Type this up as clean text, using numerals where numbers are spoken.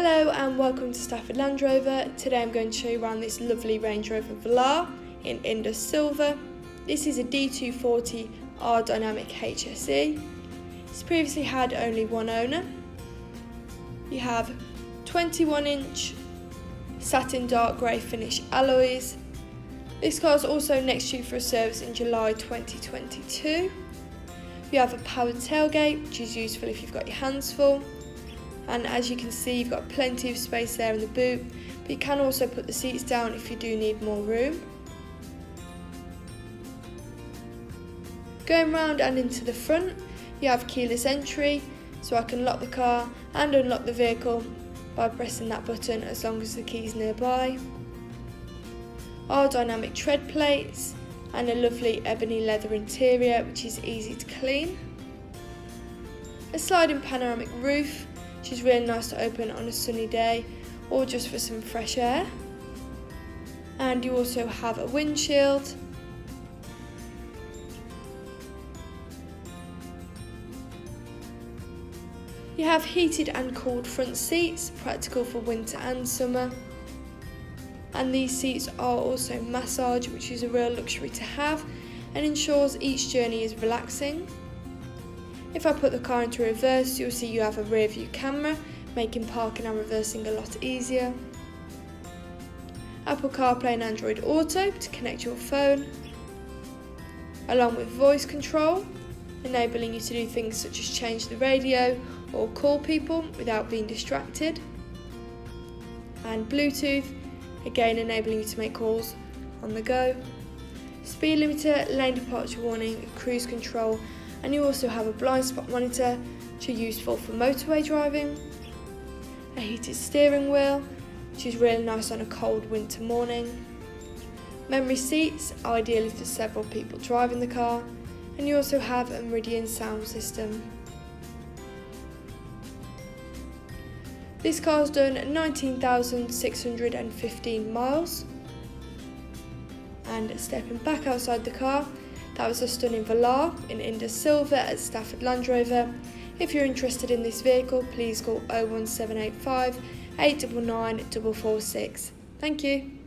Hello and welcome to Stafford Land Rover. Today I'm going to show you around this lovely Range Rover Velar in Indus Silver. This is a D240 R Dynamic HSE. It's previously had only one owner. You have 21-inch satin dark grey finish alloys. This car is also next due for a service in July 2022. You have a powered tailgate, which is useful if you've got your hands full. And as you can see, you've got plenty of space there in the boot, but you can also put the seats down if you do need more room. Going round and into the front, you have keyless entry, so I can lock the car and unlock the vehicle by pressing that button as long as the key's nearby. Our dynamic tread plates and a lovely ebony leather interior which is easy to clean. A sliding panoramic roof, which is really nice to open on a sunny day or just for some fresh air. And you also have a windshield. You have heated and cooled front seats, practical for winter and summer. And these seats are also massage, which is a real luxury to have and ensures each journey is relaxing. If I put the car into reverse, you'll see you have a rear view camera, making parking and reversing a lot easier. Apple CarPlay and Android Auto to connect your phone, along with voice control, enabling you to do things such as change the radio or call people without being distracted. And Bluetooth, again enabling you to make calls on the go. Speed limiter, lane departure warning, cruise control, and you also have a blind spot monitor, which are useful for motorway driving. A heated steering wheel, which is really nice on a cold winter morning. Memory seats, ideally for several people driving the car, and you also have a Meridian sound system. This car's done 19,615 miles. And stepping back outside the car, that was a stunning Velar in Indus Silver at Stafford Land Rover. If you're interested in this vehicle, please call 01785 899 446. Thank you.